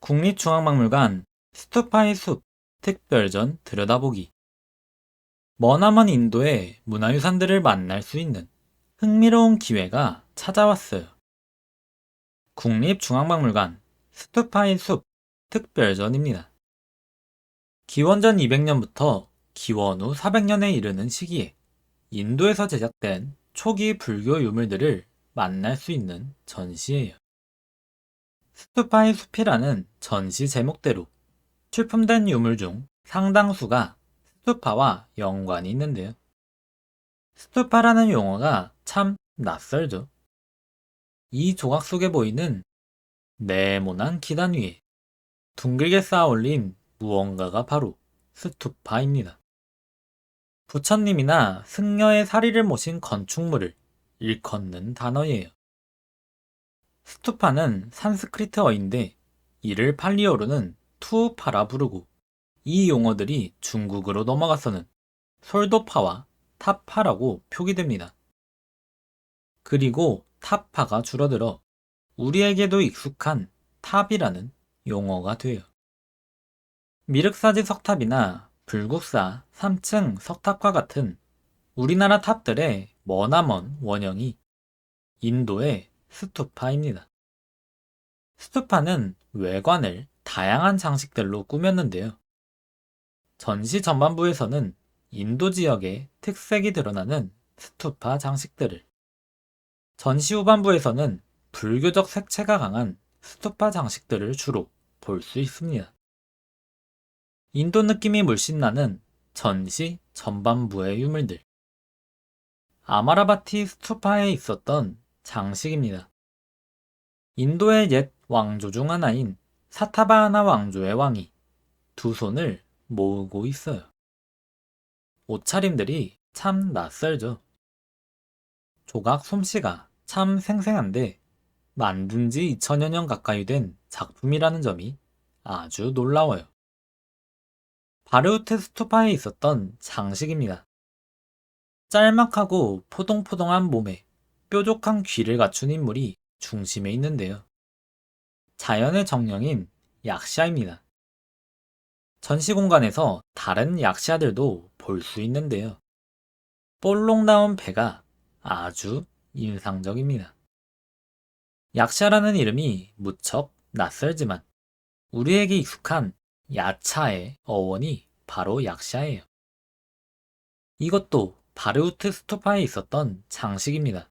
국립중앙박물관 스투파의 숲 특별전 들여다보기. 머나먼 인도의 문화유산들을 만날 수 있는 흥미로운 기회가 찾아왔어요. 국립중앙박물관 스투파의 숲 특별전입니다. 기원전 200년부터 기원 후 400년에 이르는 시기에 인도에서 제작된 초기 불교 유물들을 만날 수 있는 전시예요. 스투파의 숲이라는 전시 제목대로 출품된 유물 중 상당수가 스투파와 연관이 있는데요. 스투파라는 용어가 참 낯설죠. 이 조각 속에 보이는 네모난 기단 위에 둥글게 쌓아 올린 무언가가 바로 스투파입니다. 부처님이나 승려의 사리를 모신 건축물을 일컫는 단어예요. 스투파는 산스크리트어인데 이를 팔리어로는 투파라 부르고, 이 용어들이 중국어로 넘어가서는 솔도파와 타파라고 표기됩니다. 그리고 타파가 줄어들어 우리에게도 익숙한 탑이라는 용어가 돼요. 미륵사지 석탑이나 불국사 3층 석탑과 같은 우리나라 탑들의 머나먼 원형이 인도의 스투파입니다. 스투파는 외관을 다양한 장식들로 꾸몄는데요. 전시 전반부에서는 인도 지역의 특색이 드러나는 스투파 장식들을, 전시 후반부에서는 불교적 색채가 강한 스투파 장식들을 주로 볼 수 있습니다. 인도 느낌이 물씬 나는 전시 전반부의 유물들. 아마라바티 스투파에 있었던 장식입니다. 인도의 옛 왕조 중 하나인 사타바하나 왕조의 왕이 두 손을 모으고 있어요. 옷차림들이 참 낯설죠. 조각 솜씨가 참 생생한데 만든 지 2000여 년 가까이 된 작품이라는 점이 아주 놀라워요. 바르우트 스투파에 있었던 장식입니다. 짤막하고 포동포동한 몸에 뾰족한 귀를 갖춘 인물이 중심에 있는데요. 자연의 정령인 약샤입니다. 전시 공간에서 다른 약샤들도 볼 수 있는데요. 볼록 나온 배가 아주 인상적입니다. 약샤라는 이름이 무척 낯설지만 우리에게 익숙한 야차의 어원이 바로 약샤예요. 이것도 바르우트 스투파에 있었던 장식입니다.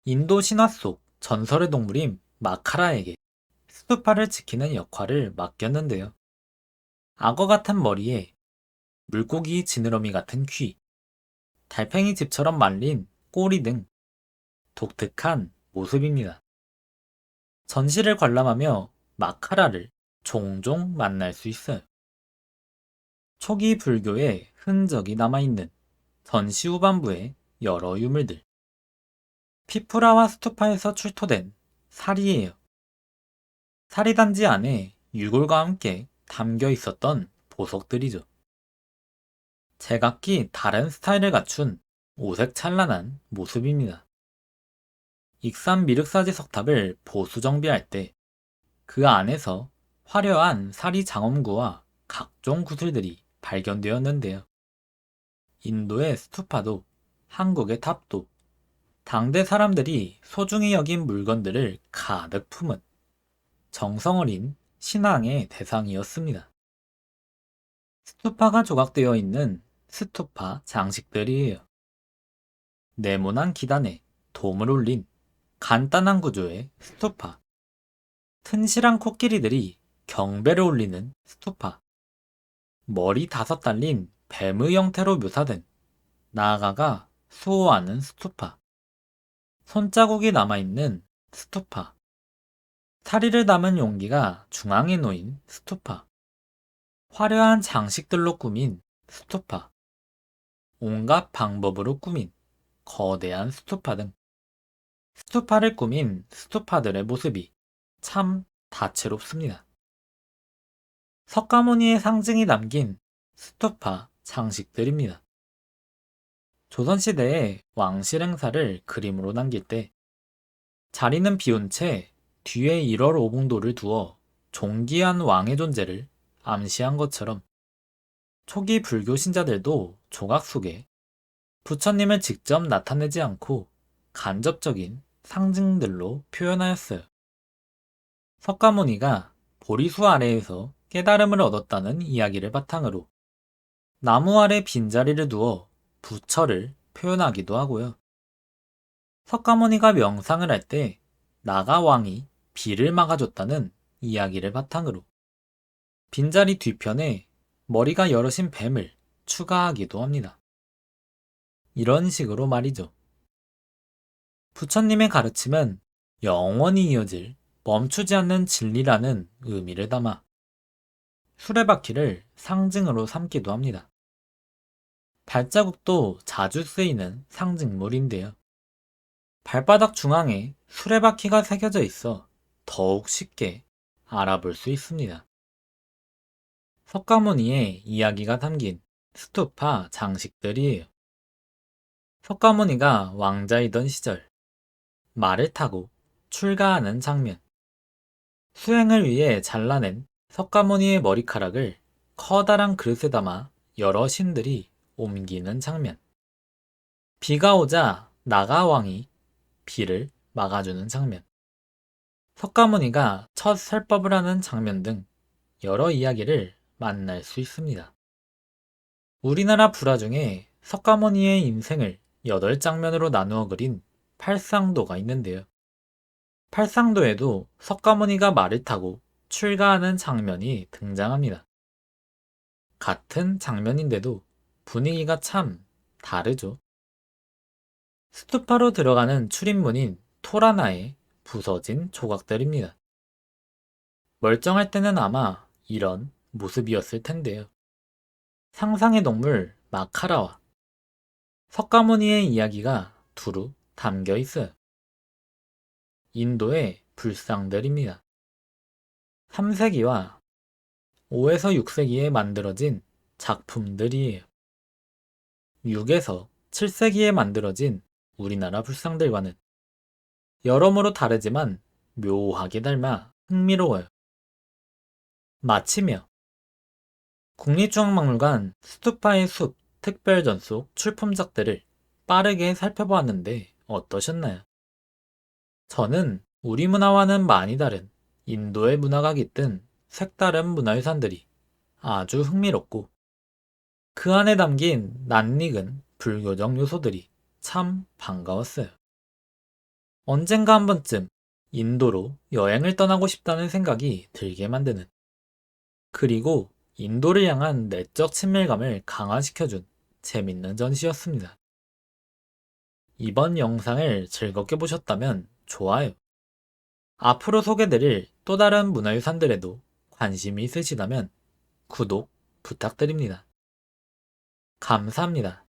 인도 신화 속 전설의 동물인 마카라에게 스투파를 지키는 역할을 맡겼는데요. 악어 같은 머리에 물고기 지느러미 같은 귀, 달팽이 집처럼 말린 꼬리 등 독특한 모습입니다. 전시를 관람하며 마카라를 종종 만날 수 있어요. 초기 불교의 흔적이 남아있는 전시 후반부의 여러 유물들. 피프라와 스투파에서 출토된 사리예요. 사리단지 안에 유골과 함께 담겨 있었던 보석들이죠. 제각기 다른 스타일을 갖춘 오색찬란한 모습입니다. 익산 미륵사지 석탑을 보수 정비할 때 그 안에서 화려한 사리 장엄구와 각종 구슬들이 발견되었는데요. 인도의 스투파도 한국의 탑도 당대 사람들이 소중히 여긴 물건들을 가득 품은 정성 어린 신앙의 대상이었습니다. 스투파가 조각되어 있는 스투파 장식들이에요. 네모난 기단에 돔을 올린 간단한 구조의 스투파, 튼실한 코끼리들이 경배를 올리는 스투파, 머리 5 달린 뱀의 형태로 묘사된 나아가가 수호하는 스투파, 손자국이 남아있는 스투파, 사리를 담은 용기가 중앙에 놓인 스투파, 화려한 장식들로 꾸민 스투파, 온갖 방법으로 꾸민 거대한 스투파 등 스투파를 꾸민 스투파들의 모습이 참 다채롭습니다. 석가모니의 상징이 담긴 스투파 장식들입니다. 조선시대의 왕실 행사를 그림으로 남길 때 자리는 비운 채 뒤에 1월 5공도를 두어 존귀한 왕의 존재를 암시한 것처럼 초기 불교 신자들도 조각 속에 부처님을 직접 나타내지 않고 간접적인 상징들로 표현하였어요. 석가모니가 보리수 아래에서 깨달음을 얻었다는 이야기를 바탕으로 나무 아래 빈자리를 두어 부처를 표현하기도 하고요. 석가모니가 명상을 할 때 나가왕이 비를 막아줬다는 이야기를 바탕으로 빈자리 뒤편에 머리가 여럿인 뱀을 추가하기도 합니다. 이런 식으로 말이죠. 부처님의 가르침은 영원히 이어질 멈추지 않는 진리라는 의미를 담아 수레바퀴를 상징으로 삼기도 합니다. 발자국도 자주 쓰이는 상징물인데요. 발바닥 중앙에 수레바퀴가 새겨져 있어 더욱 쉽게 알아볼 수 있습니다. 석가모니의 이야기가 담긴 스투파 장식들이에요. 석가모니가 왕자이던 시절 말을 타고 출가하는 장면, 수행을 위해 잘라낸 석가모니의 머리카락을 커다란 그릇에 담아 여러 신들이 옮기는 장면, 비가 오자 나가왕이 비를 막아주는 장면, 석가모니가 첫 설법을 하는 장면 등 여러 이야기를 만날 수 있습니다. 우리나라 불화 중에 석가모니의 인생을 8장면으로 나누어 그린 팔상도가 있는데요. 팔상도에도 석가모니가 말을 타고 출가하는 장면이 등장합니다. 같은 장면인데도 분위기가 참 다르죠. 스투파로 들어가는 출입문인 토라나에 부서진 조각들입니다. 멀쩡할 때는 아마 이런 모습이었을 텐데요. 상상의 동물 마카라와 석가모니의 이야기가 두루 담겨 있어요. 인도의 불상들입니다. 3세기와 5에서 6세기에 만들어진 작품들이에요. 6에서 7세기에 만들어진 우리나라 불상들과는 여러모로 다르지만 묘하게 닮아 흥미로워요. 마치며 국립중앙박물관 스투파의 숲 특별전 속 출품작들을 빠르게 살펴보았는데 어떠셨나요? 저는 우리 문화와는 많이 다른 인도의 문화가 깃든 색다른 문화유산들이 아주 흥미롭고 그 안에 담긴 낯익은 불교적 요소들이 참 반가웠어요. 언젠가 한 번쯤 인도로 여행을 떠나고 싶다는 생각이 들게 만드는, 그리고 인도를 향한 내적 친밀감을 강화시켜준 재밌는 전시였습니다. 이번 영상을 즐겁게 보셨다면 좋아요. 앞으로 소개드릴 또 다른 문화유산들에도 관심이 있으시다면 구독 부탁드립니다. 감사합니다.